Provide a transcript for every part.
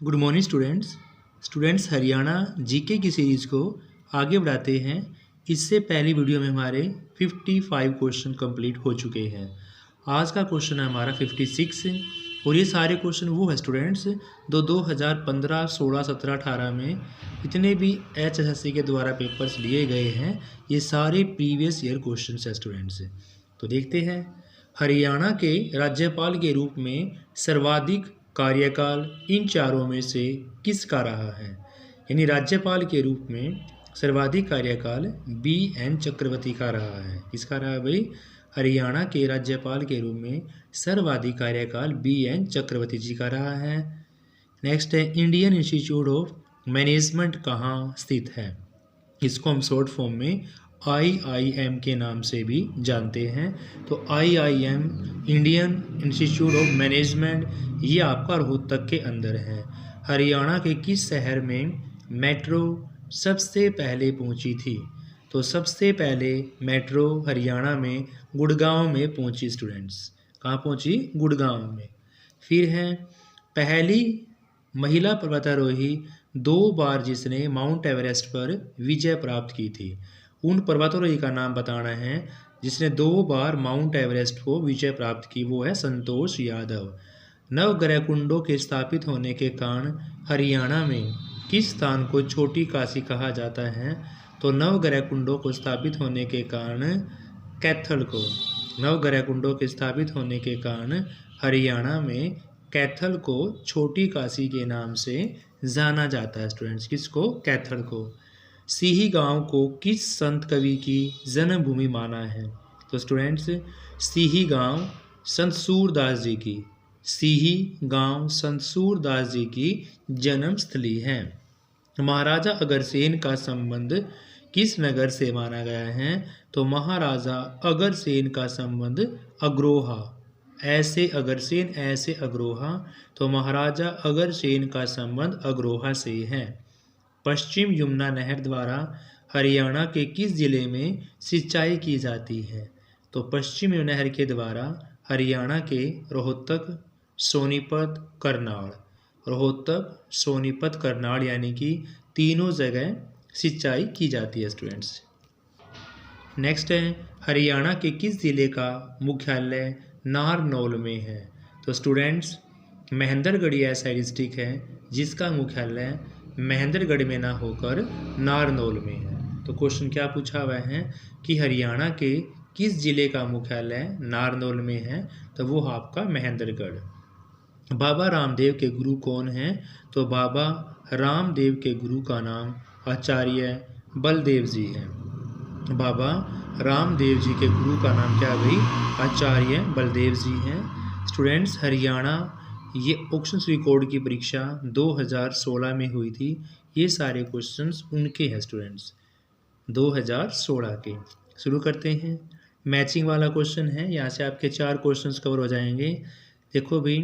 Good morning students Haryana GK की series को आगे बढ़ाते हैं। इससे पहली वीडियो में हमारे 55 क्वेश्चन कंप्लीट हो चुके हैं। आज का क्वेश्चन है हमारा 56 और ये सारे क्वेश्चन वो है स्टूडेंट्स 2015, 16, 17, 18 में जितने भी HSSC के द्वारा पेपर्स लिए गए हैं ये सारे प्रीवियस ईयर क्वेश्चन है स्टूडेंट्स। तो देखते हैं, हरियाणा के राज्यपाल के रूप में सर्वाधिक कार्यकाल इन चारों में से किसका रहा है? यानी राज्यपाल के रूप में सर्वाधिक कार्यकाल BN चक्रवर्ती का रहा है। किसका रहा है भाई? हरियाणा के राज्यपाल के रूप में सर्वाधिक कार्यकाल BN चक्रवर्ती जी का रहा है। नेक्स्ट है, इंडियन इंस्टीट्यूट ऑफ मैनेजमेंट कहाँ स्थित है? इसको हम शॉर्ट फॉर्म में IIM के नाम से भी जानते हैं। तो IIM Indian institute of management ये आपका रोहतक के अंदर है। हरियाणा के किस शहर में मेट्रो सबसे पहले पहुंची थी? तो सबसे पहले मेट्रो हरियाणा में गुड़गांव में पहुंची स्टूडेंट्स। कहाँ पहुंची? गुड़गांव में। फिर है, पहली महिला पर्वतारोही 2 बार जिसने माउंट एवरेस्ट पर विजय प्राप्त की थी, उन पर्वतारोही का नाम बताना है जिसने 2 बार माउंट एवरेस्ट को विजय प्राप्त की। वो है संतोष यादव। नवग्रह कुंडों के स्थापित होने के कारण हरियाणा में किस स्थान को छोटी काशी कहा जाता है? तो नवग्रह कुंडों को स्थापित होने के कारण कैथल को, नवग्रह कुंडों के स्थापित होने के कारण हरियाणा में कैथल को छोटी काशी के नाम से जाना जाता है स्टूडेंट्स। किसको? कैथल को। सीही गांव को किस संत कवि की जन्मभूमि माना है? तो स्टूडेंट्स सीही गांव संत सूरदास जी की, सीही गांव संत सूरदास जी की जन्मस्थली है। महाराजा अग्रसेन का संबंध किस नगर से माना गया है? तो महाराजा अग्रसेन का संबंध अग्रोहा, ऐसे अग्रसेन ऐसे अग्रोहा, तो महाराजा अग्रसेन का संबंध अग्रोहा से है। पश्चिम यमुना नहर द्वारा हरियाणा के किस जिले में सिंचाई की जाती है? तो पश्चिम यमुना नहर के द्वारा हरियाणा के रोहतक, सोनीपत, करनाल, रोहतक, सोनीपत, करनाल यानी कि तीनों जगह सिंचाई की जाती है स्टूडेंट्स। नेक्स्ट है, हरियाणा के किस जिले का मुख्यालय नारनौल में है? तो स्टूडेंट्स महेंद्रगढ़ ऐसा डिस्ट्रिक्ट है जिसका मुख्यालय महेंद्रगढ़ में ना होकर नारनौल में है। तो क्वेश्चन क्या पूछा हुआ है कि हरियाणा के किस जिले का मुख्यालय नारनौल में है? तो वो आपका महेंद्रगढ़। बाबा रामदेव के गुरु कौन हैं? तो बाबा रामदेव के गुरु का नाम आचार्य बलदेव जी हैं। बाबा रामदेव जी के गुरु का नाम क्या है भाई? आचार्य बलदेव जी हैं। स्टूडेंट्स हरियाणा ये ऑप्शन रिकॉर्ड की परीक्षा 2016 में हुई थी। ये सारे क्वेश्चंस उनके हैं स्टूडेंट्स 2016 के। शुरू करते हैं, मैचिंग वाला क्वेश्चन है। यहाँ से आपके 4 क्वेश्चंस कवर हो जाएंगे। देखो भाई,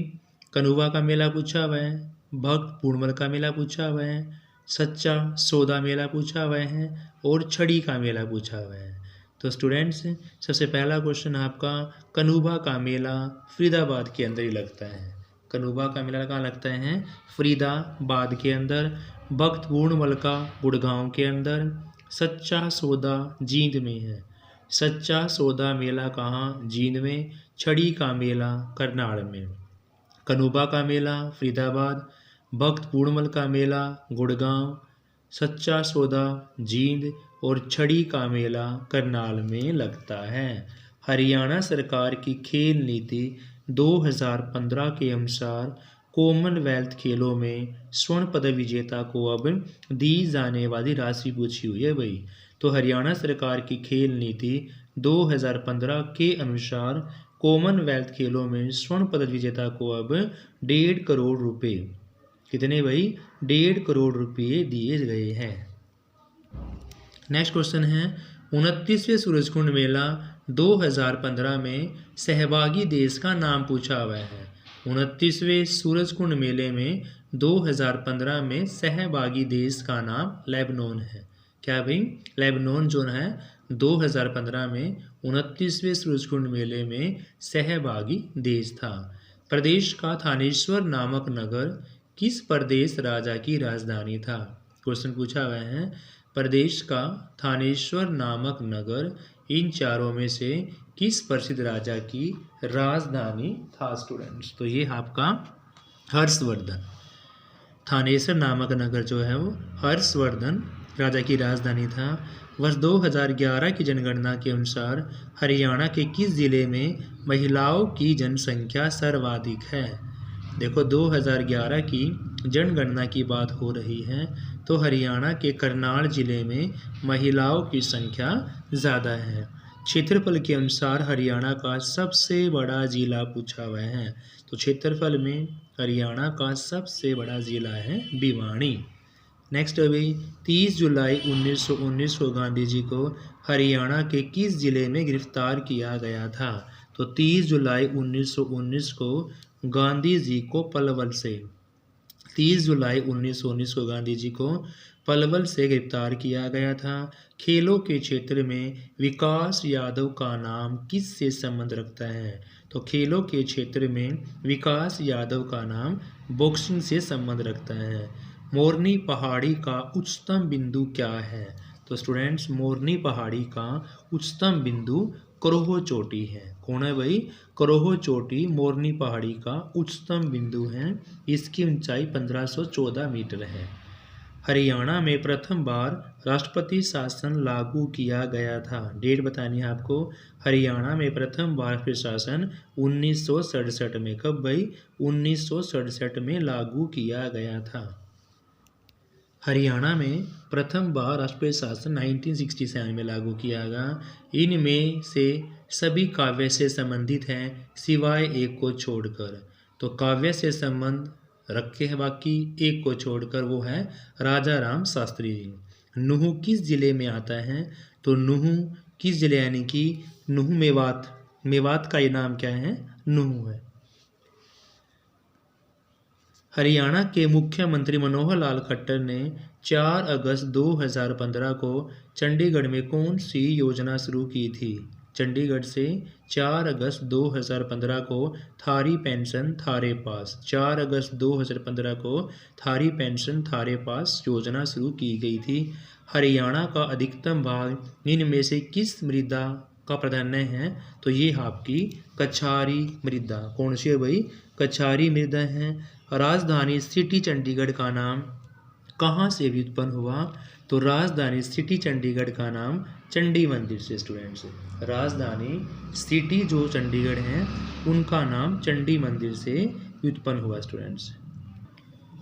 कनुवा का मेला पूछा हुआ है, भक्त पूर्णमल का मेला पूछा हुआ है, सच्चा सौदा मेला पूछा हुआ है और छड़ी का मेला पूछा हुआ है। तो स्टूडेंट्स सबसे पहला क्वेश्चन आपका, कनुबा का मेला फरीदाबाद के अंदर ही लगता है। कनुबा का मेला कहाँ लगता है? फरीदाबाद के अंदर। भक्त पूर्णमल का गुड़गांव के अंदर। सच्चा सौदा जींद में है। सच्चा सौदा मेला कहाँ? जींद में। छड़ी का मेला करनाल में। कनुबा का मेला फरीदाबाद, भक्त पूर्णमल का मेला गुड़गांव, सच्चा सौदा जींद और छड़ी का मेला करनाल में लगता है। हरियाणा सरकार की खेल नीति 2015 के अनुसार कॉमनवेल्थ खेलों में स्वर्ण पदक विजेता को अब दी जाने वाली राशि पूछी हुई है भाई। तो हरियाणा सरकार की खेल नीति 2015 के अनुसार कॉमनवेल्थ खेलों में स्वर्ण पदक विजेता को अब 1.5 करोड़ रुपए, कितने भाई? 1.5 करोड़ रुपये दिए गए हैं। नेक्स्ट क्वेश्चन है, 29वें सूरजकुंड मेला 2015 में सहभागी देश का नाम पूछा हुआ है। 29वें सूरजकुंड मेले में 2015 में सहभागी देश का नाम लेबनान है। क्या भाई? लेबनान जो है 2015 में 29वें सूरजकुंड मेले में सहभागी देश था। प्रदेश का थानेश्वर नामक नगर किस प्रदेश राजा की राजधानी था। क्वेश्चन पूछा हुआ है प्रदेश का थानेश्वर नामक नगर इन चारों में से किस प्रसिद्ध राजा की राजधानी था स्टूडेंट्स। तो ये आपका हर्षवर्धन। थानेश्वर नामक नगर जो है वो हर्षवर्धन राजा की राजधानी था। वर्ष 2011 की जनगणना के अनुसार हरियाणा के किस जिले में महिलाओं की जनसंख्या सर्वाधिक है। देखो 2011 की जनगणना की बात हो रही है तो हरियाणा के करनाल जिले में महिलाओं की संख्या ज़्यादा है। क्षेत्रफल के अनुसार हरियाणा का सबसे बड़ा जिला पूछा हुआ है तो क्षेत्रफल में हरियाणा का सबसे बड़ा जिला है भिवानी। नेक्स्ट है भाई 30 जुलाई 1919 को गांधी जी को हरियाणा के किस जिले में गिरफ्तार किया गया था। तो 30 जुलाई 1919 को गांधी जी को पलवल से 30 जुलाई 1919 को गांधी जी को पलवल से गिरफ्तार किया गया था। खेलों के क्षेत्र में विकास यादव का नाम किस से संबंध रखता है। तो खेलों के क्षेत्र में विकास यादव का नाम बॉक्सिंग से संबंध रखता है। मोरनी पहाड़ी का उच्चतम बिंदु क्या है। तो स्टूडेंट्स मोरनी पहाड़ी का उच्चतम बिंदु करोह चोटी है। कौन है भाई, करोह चोटी मोरनी पहाड़ी का उच्चतम बिंदु है। इसकी ऊंचाई 1514 मीटर है। हरियाणा में प्रथम बार राष्ट्रपति शासन लागू किया गया था। डेट बतानी है आपको। हरियाणा में प्रथम बार राष्ट्रपति शासन 1967 में, कब भाई, 1967 में लागू किया गया था। हरियाणा में प्रथम बार राष्ट्रपति शासन 1967 में लागू किया गया। इनमें से सभी काव्य से संबंधित हैं सिवाय एक को छोड़कर। तो काव्य से संबंध रखे हैं बाकी, एक को छोड़कर, वो है राजा राम शास्त्री जी। नूह किस जिले में आता है। तो नूह किस जिले, यानी कि नूह मेवात, मेवात का ये नाम क्या है, नूह है। हरियाणा के मुख्यमंत्री मनोहर लाल खट्टर ने 4 अगस्त 2015 को चंडीगढ़ में कौन सी योजना शुरू की थी। चंडीगढ़ से 4 अगस्त 2015 को थारी पेंशन थारे पास, 4 अगस्त 2015 को थारी पेंशन थारे पास योजना शुरू की गई थी। हरियाणा का अधिकतम भाग इनमें से किस मृदा का प्राधान्य है। तो ये आपकी कछारी मृदा। कौन सी है भाई, कछारी मृदा है। राजधानी सिटी चंडीगढ़ का नाम कहाँ से व्युत्पन्न हुआ। तो राजधानी सिटी चंडीगढ़ का नाम चंडी मंदिर से स्टूडेंट्स। राजधानी सिटी जो चंडीगढ़ है उनका नाम चंडी मंदिर से व्युत्पन्न हुआ स्टूडेंट्स।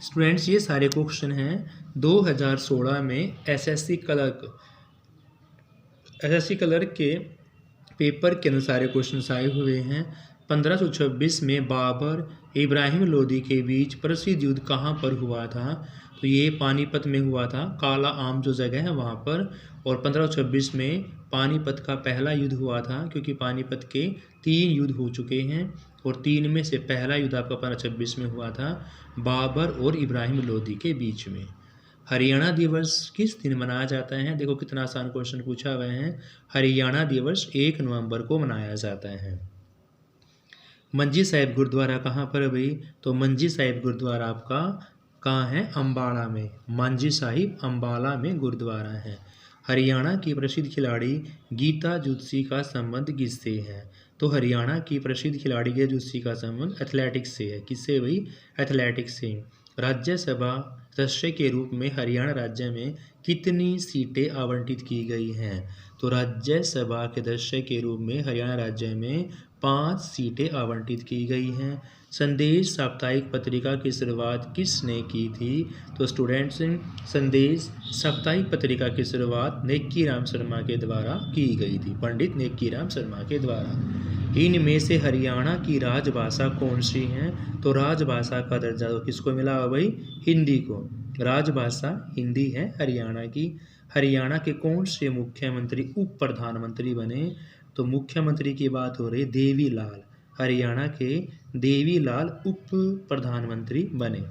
स्टूडेंट्स ये सारे क्वेश्चन हैं 2016 में एसएससी क्लर्क के पेपर के अंदर सारे क्वेश्चन आए हुए हैं। 1526 में बाबर इब्राहिम लोदी के बीच प्रसिद्ध युद्ध कहाँ पर हुआ था। तो ये पानीपत में हुआ था, काला आम जो जगह है वहाँ पर। और 1526 में पानीपत का पहला युद्ध हुआ था, क्योंकि पानीपत के 3 युद्ध हो चुके हैं और 3 में से पहला युद्ध आपका 1526 में हुआ था बाबर और इब्राहिम लोदी के बीच में। हरियाणा दिवस किस दिन मनाया जाता है। देखो कितना आसान क्वेश्चन पूछा हुआ है। हरियाणा दिवस 1 नवंबर को मनाया जाता है। मंजी साहिब गुरुद्वारा कहाँ पर है भाई। तो मंजी साहिब गुरुद्वारा आपका कहाँ है, अम्बाला में। मंजी साहिब अम्बाला में गुरुद्वारा है। हरियाणा की प्रसिद्ध खिलाड़ी गीता जुत्सी का संबंध किससे है। तो हरियाणा की प्रसिद्ध खिलाड़ी गीता जुत्सी का संबंध एथलेटिक्स से है। किससे भाई, एथलेटिक्स से। राज्यसभा सदस्य के रूप में हरियाणा राज्य में कितनी सीटें आवंटित की गई हैं। तो राज्यसभा के सदस्य के रूप में हरियाणा राज्य में 5 सीटें आवंटित की गई हैं। संदेश साप्ताहिक पत्रिका की शुरुआत किसने की थी। तो स्टूडेंट्स संदेश साप्ताहिक पत्रिका की शुरुआत नेक्की राम शर्मा के द्वारा की गई थी, पंडित नेक्की राम शर्मा के द्वारा। इनमें से हरियाणा की राजभाषा कौन सी है। तो राजभाषा का दर्जा तो किसको मिला भाई, हिंदी को। राजभाषा हिंदी है हरियाणा की। हरियाणा के कौन से मुख्यमंत्री उप प्रधानमंत्री बने। तो मुख्यमंत्री की बात हो रही देवीलाल, हरियाणा के देवीलाल उप प्रधानमंत्री बने।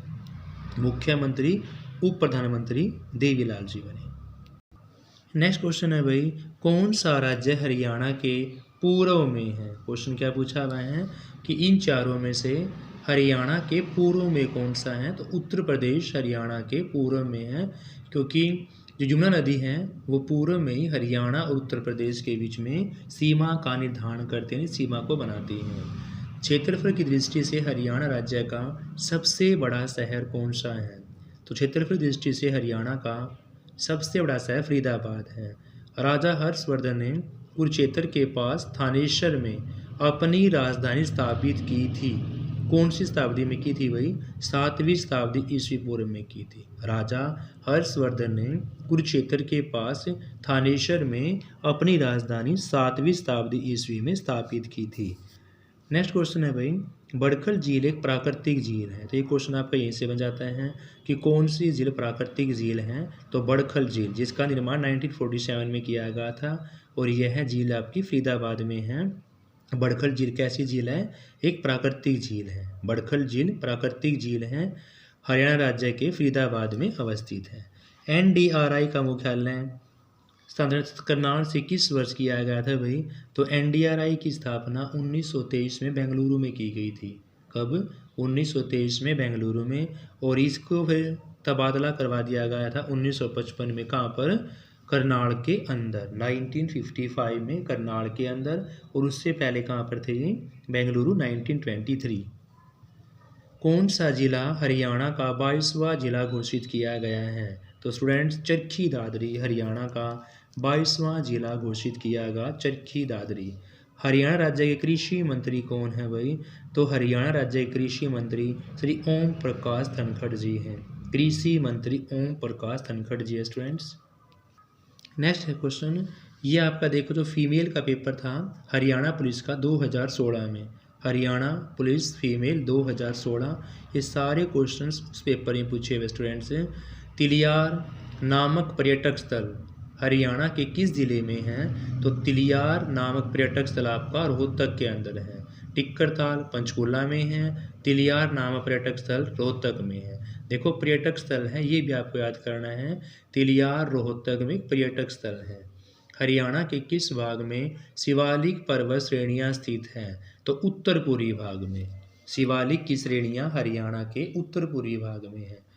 मुख्यमंत्री उप प्रधानमंत्री देवीलाल जी बने। नेक्स्ट क्वेश्चन है भाई, कौन सा राज्य हरियाणा के पूर्व में है। क्वेश्चन क्या पूछा हुआ है कि इन चारों में से हरियाणा के पूर्व में कौन सा है? तो उत्तर प्रदेश हरियाणा के पूर्व में है, क्योंकि जो यमुना नदी है वो पूर्व में ही हरियाणा और उत्तर प्रदेश के बीच में सीमा का निर्धारण करते हैं, सीमा को बनाती हैं। क्षेत्रफल की दृष्टि से हरियाणा राज्य का सबसे बड़ा शहर कौन सा है? तो क्षेत्रफल की दृष्टि से हरियाणा का सबसे बड़ा शहर फरीदाबाद है। राजा हर्षवर्धन ने कुरुक्षेत्र के पास थानेश्वर में अपनी राजधानी स्थापित की थी। कौन सी शताब्दी में की थी भाई? 7वीं शताब्दी ईस्वी पूर्व में की थी। राजा हर्षवर्धन ने कुरुक्षेत्र के पास थानेश्वर में अपनी राजधानी 7वीं शताब्दी ईस्वी में स्थापित की थी। नेक्स्ट क्वेश्चन है भाई, बड़खल झील एक प्राकृतिक झील है। तो ये क्वेश्चन आपका यहीं से बन जाता है कि कौन सी झील प्राकृतिक झील है? तो बड़खल झील, जिसका निर्माण 1947 में किया गया था और यह है झील आपकी फरीदाबाद में है। बड़खल झील कैसी झील है? एक प्राकृतिक झील है। बड़खल झील प्राकृतिक झील है, हरियाणा राज्य के फरीदाबाद में अवस्थित है। NDRI का मुख्यालय स्थानांतरित करनाल से किस वर्ष किया गया था भाई? तो NDRI की स्थापना 1923 में बेंगलुरु में की गई थी। कब? 1923 में बेंगलुरु में, और इसको फिर तबादला करवा दिया गया था 1955 में। कहाँ पर? करनाल के अंदर। 1955 में करनाल के अंदर, और उससे पहले कहाँ पर थे? बेंगलुरु 1923। कौन सा जिला हरियाणा का 22वां जिला घोषित किया गया है? तो स्टूडेंट्स चरखी दादरी हरियाणा का 22वां जिला घोषित किया गया, चरखी दादरी। हरियाणा राज्य के कृषि मंत्री कौन है भाई? तो हरियाणा राज्य के कृषि मंत्री श्री ओम प्रकाश धनखड़ जी हैं। कृषि मंत्री ओम प्रकाश धनखड़ जी है स्टूडेंट्स। नेक्स्ट है क्वेश्चन, ये आपका देखो जो फीमेल का पेपर था हरियाणा पुलिस का 2016 में, हरियाणा पुलिस फीमेल 2016, ये सारे क्वेश्चंस उस पेपर में पूछे हुए स्टूडेंट्स से। तिलियार नामक पर्यटक स्थल हरियाणा के किस जिले में है? तो तिलियार नामक पर्यटक स्थल आपका रोहतक के अंदर है। टिक्करताल पंचकुला में है, तिलियार नामक पर्यटक स्थल रोहतक में है। देखो पर्यटक स्थल है, ये भी आपको याद करना है, तिलियार रोहतक में पर्यटक स्थल है। हरियाणा के किस भाग में शिवालिक पर्वत श्रेणियां स्थित हैं? तो उत्तर पूर्वी भाग में। शिवालिक की श्रेणियां हरियाणा के उत्तर पूर्वी भाग में है।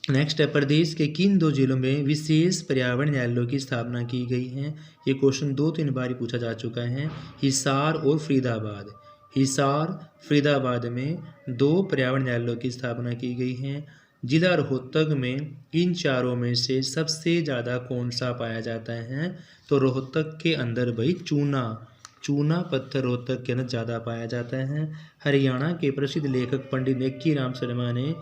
नेक्स्ट है, प्रदेश के किन 2 जिलों में विशेष पर्यावरण न्यायालयों की स्थापना की गई है? ये क्वेश्चन 2-3 बार पूछा जा चुका है। हिसार और फरीदाबाद। हिसार फरीदाबाद में 2 पर्यावरण न्यायालयों की स्थापना की गई है। जिला रोहतक में इन चारों में से सबसे ज़्यादा कौन सा पाया जाता है? तो रोहतक के अंदर भाई चूना पत्थर रोहतक के अंदर ज़्यादा पाया जाता है। हरियाणा के प्रसिद्ध लेखक पंडित नेकी राम शर्मा ने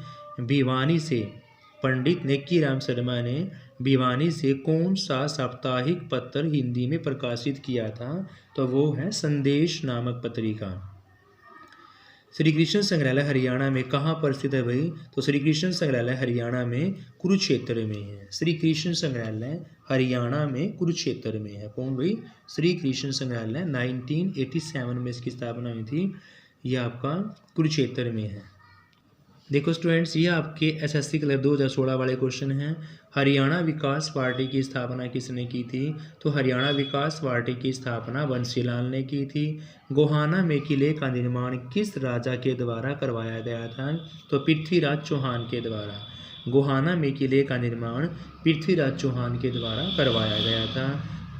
भिवानी से कौन सा साप्ताहिक पत्र हिंदी में प्रकाशित किया था? तो वो है संदेश नामक पत्रिका। श्री कृष्ण संग्रहालय हरियाणा में कहाँ पर स्थित है भाई? तो श्री कृष्ण संग्रहालय हरियाणा में कुरुक्षेत्र में है। श्री कृष्ण संग्रहालय हरियाणा में कुरुक्षेत्र में है। कौन भाई? श्री कृष्ण संग्रहालय 1987 में इसकी स्थापना हुई थी, यह आपका कुरुक्षेत्र में है। देखो स्टूडेंट्स, ये आपके SSC क्लर्क 2016 वाले क्वेश्चन हैं। हरियाणा विकास पार्टी की स्थापना किसने की थी? तो हरियाणा विकास पार्टी की स्थापना बंसीलाल ने की थी। गोहाना में किले का निर्माण किस राजा के द्वारा करवाया गया था? तो पृथ्वीराज चौहान के द्वारा। गोहाना में किले का निर्माण पृथ्वीराज चौहान के द्वारा करवाया गया था।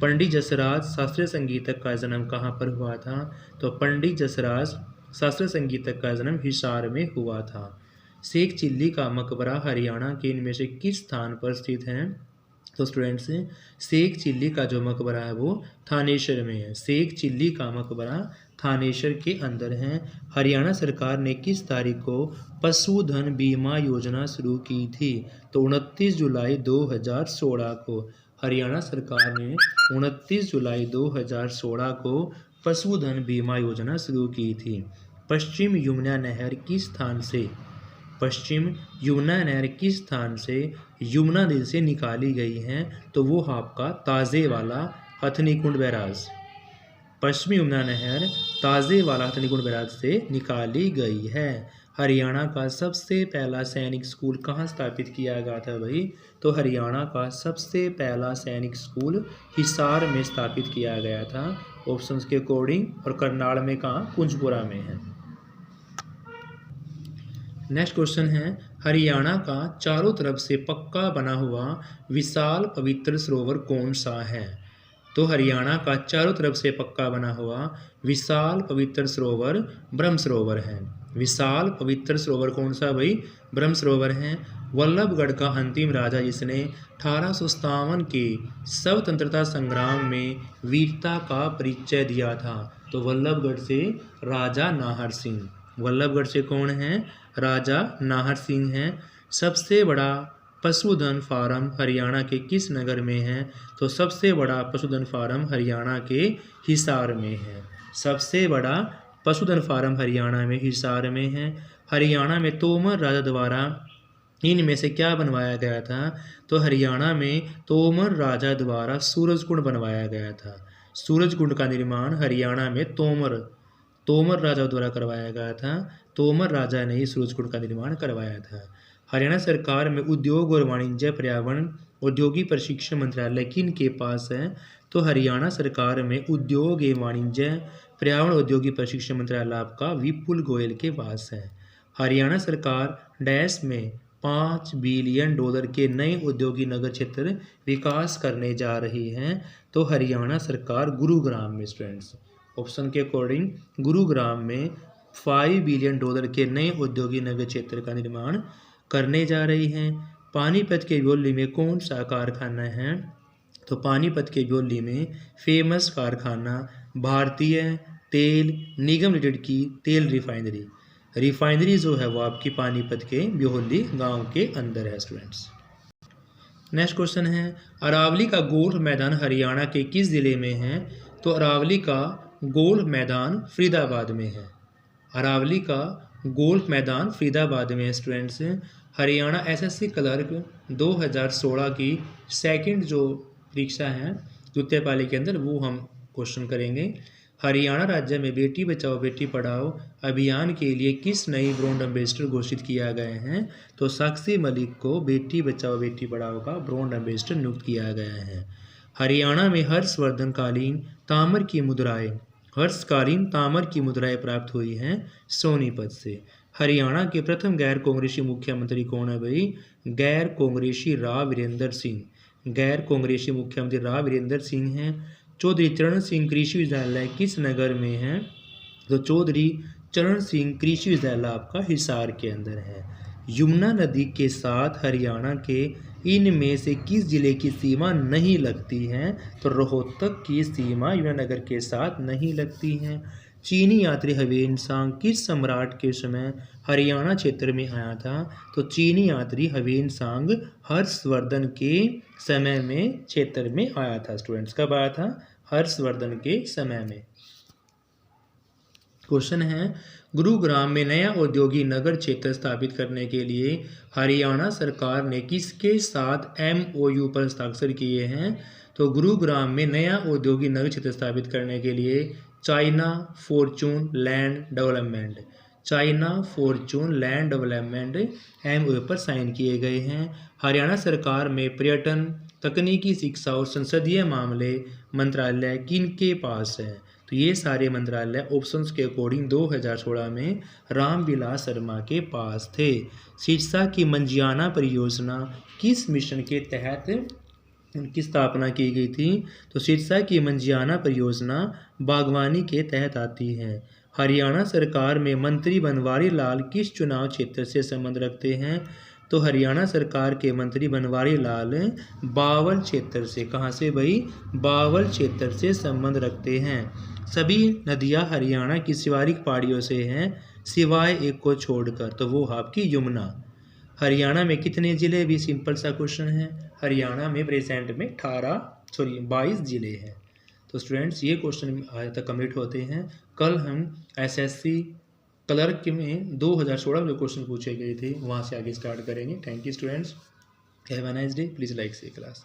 पंडित जसराज शास्त्रीय संगीतक का जन्म कहाँ पर हुआ था? तो पंडित जसराज शास्त्रीय संगीतक का जन्म हिसार में हुआ था। शेख चिल्ली का मकबरा हरियाणा के इनमें से किस स्थान पर स्थित है? तो स्टूडेंट्स, शेख चिल्ली का जो मकबरा है वो थानेश्वर में है। शेख चिल्ली का मकबरा थानेश्वर के अंदर है। हरियाणा सरकार ने किस तारीख को पशुधन बीमा योजना शुरू की थी? तो 29 जुलाई 2016 को हरियाणा सरकार ने 29 जुलाई 2016 को पशुधन बीमा योजना शुरू की थी। पश्चिम यमुना नहर किस स्थान से यमुना नदी से निकाली गई है? तो वो आपका ताजे वाला हथनीकुंड बैराज। पश्चिमी यमुना नहर ताजे वाला हथनीकुंड बैराज से निकाली गई है। हरियाणा का सबसे पहला सैनिक स्कूल कहाँ स्थापित किया गया था भाई? तो हरियाणा का सबसे पहला सैनिक स्कूल हिसार में स्थापित किया गया था ऑप्शंस के अकॉर्डिंग, और करनाल में कहाँ? कुंजपुरा में है। नेक्स्ट क्वेश्चन है, हरियाणा का चारों तरफ से पक्का बना हुआ विशाल पवित्र सरोवर कौन सा है? तो हरियाणा का चारों तरफ से पक्का बना हुआ विशाल पवित्र सरोवर ब्रह्म सरोवर है। विशाल पवित्र सरोवर कौन सा भाई? ब्रह्म सरोवर है। वल्लभगढ़ का अंतिम राजा जिसने 1857 के स्वतंत्रता संग्राम में वीरता का परिचय दिया था, तो वल्लभगढ़ से राजा नाहर सिंह। वल्लभगढ़ से कौन है? राजा नाहर सिंह हैं। सबसे बड़ा पशुधन फार्म हरियाणा के किस नगर में है? तो सबसे बड़ा पशुधन फार्म हरियाणा के हिसार में है। सबसे बड़ा पशुधन फार्म हरियाणा में हिसार में है। हरियाणा में तोमर राजा द्वारा इनमें से क्या बनवाया गया था? तो हरियाणा में तोमर राजा द्वारा सूरजकुंड बनवाया गया था। सूरजकुंड का निर्माण हरियाणा में तोमर राजा द्वारा करवाया गया था। तोमर राजा ने ही सूरजकुंड का निर्माण करवाया था। हरियाणा सरकार में उद्योग और वाणिज्य पर्यावरण औद्योगिक प्रशिक्षण मंत्रालय किन के पास है? तो हरियाणा सरकार में उद्योग एवं वाणिज्य पर्यावरण औद्योगिक प्रशिक्षण मंत्रालय आपका विपुल गोयल के पास है। हरियाणा सरकार डैश में $5 बिलियन के नए औद्योगिक नगर क्षेत्र विकास करने जा रही है। तो हरियाणा सरकार गुरुग्राम में, स्टूडेंट्स ऑप्शन के अकॉर्डिंग गुरुग्राम में $5 बिलियन के नए औद्योगिक नगर क्षेत्र का निर्माण करने जा रही हैं। पानीपत के ब्योली में कौन सा कारखाना है? तो पानीपत के ब्योली में फेमस कारखाना भारतीय तेल निगम लिमिटेड की तेल रिफाइनरी जो है वो आपकी पानीपत के ब्योली गांव के अंदर है, स्टूडेंट्स। नेक्स्ट क्वेश्चन है, अरावली का गोल्फ मैदान हरियाणा के किस जिले में है? तो अरावली का गोल्फ मैदान फरीदाबाद में है। अरावली का गोल्फ मैदान फरीदाबाद में है, स्टूडेंट्स। हरियाणा एसएससी क्लर्क 2016 की सेकंड जो परीक्षा है द्वितीय पाली के अंदर, वो हम क्वेश्चन करेंगे। हरियाणा राज्य में बेटी बचाओ बेटी पढ़ाओ अभियान के लिए किस नई ब्रांड एम्बेसडर घोषित किया गया है? तो साक्षी मलिक को बेटी बचाओ बेटी पढ़ाओ का ब्रांड एम्बेसडर नियुक्त किया गया है। हरियाणा में हर्षवर्धनकालीन ताम्र की मुद्राएं प्राप्त हुई हैं सोनीपत से। हरियाणा के प्रथम गैर कांग्रेसी मुख्यमंत्री कौन है भाई? गैर कांग्रेसी राव वीरेंद्र सिंह हैं। चौधरी चरण सिंह कृषि विश्वविद्यालय किस नगर में है? तो चौधरी चरण सिंह कृषि विश्वविद्यालय आपका हिसार के अंदर है। यमुना नदी के साथ हरियाणा के इनमें से किस जिले की सीमा नहीं लगती है? तो रोहतक की सीमा यमुनानगर के साथ नहीं लगती है। चीनी यात्री ह्वेनसांग किस सम्राट के समय हरियाणा क्षेत्र में आया था? तो चीनी यात्री ह्वेनसांग हर्षवर्धन के समय में क्षेत्र में आया था, स्टूडेंट्स। कब आया था? हर्षवर्धन के समय में। क्वेश्चन है, गुरुग्राम में नया औद्योगिक नगर क्षेत्र स्थापित करने के लिए हरियाणा सरकार ने किसके साथ MOU पर हस्ताक्षर किए हैं? तो गुरुग्राम में नया औद्योगिक नगर क्षेत्र स्थापित करने के लिए China Fortune land development MOU पर साइन किए गए हैं। हरियाणा सरकार में पर्यटन तकनीकी शिक्षा और संसदीय मामले मंत्रालय किनके पास है? तो ये सारे मंत्रालय ऑप्शंस के अकॉर्डिंग 2016 में रामविलास शर्मा के पास थे। सिरसा की मंजियाना परियोजना किस मिशन के तहत उनकी स्थापना की गई थी? तो सिरसा की मंजियाना परियोजना बागवानी के तहत आती है। हरियाणा सरकार में मंत्री बनवारी लाल किस चुनाव क्षेत्र से संबंध रखते हैं? तो हरियाणा सरकार के मंत्री बनवारी लाल बावल क्षेत्र से, कहाँ से भाई? बावल क्षेत्र से संबंध रखते हैं। सभी नदियाँ हरियाणा की शिवालिक पहाड़ियों से हैं सिवाय एक को छोड़कर, तो वो आपकी यमुना। हरियाणा में कितने जिले? भी सिंपल सा क्वेश्चन है। हरियाणा में प्रेजेंट में 22 जिले हैं। तो स्टूडेंट्स ये क्वेश्चन आज तक कंप्लीट होते हैं। कल हम एसएससी क्लर्क में 2016 में जो क्वेश्चन पूछे गए थे वहाँ से आगे स्टार्ट करेंगे। Thank you students, have a nice day, please like से क्लास।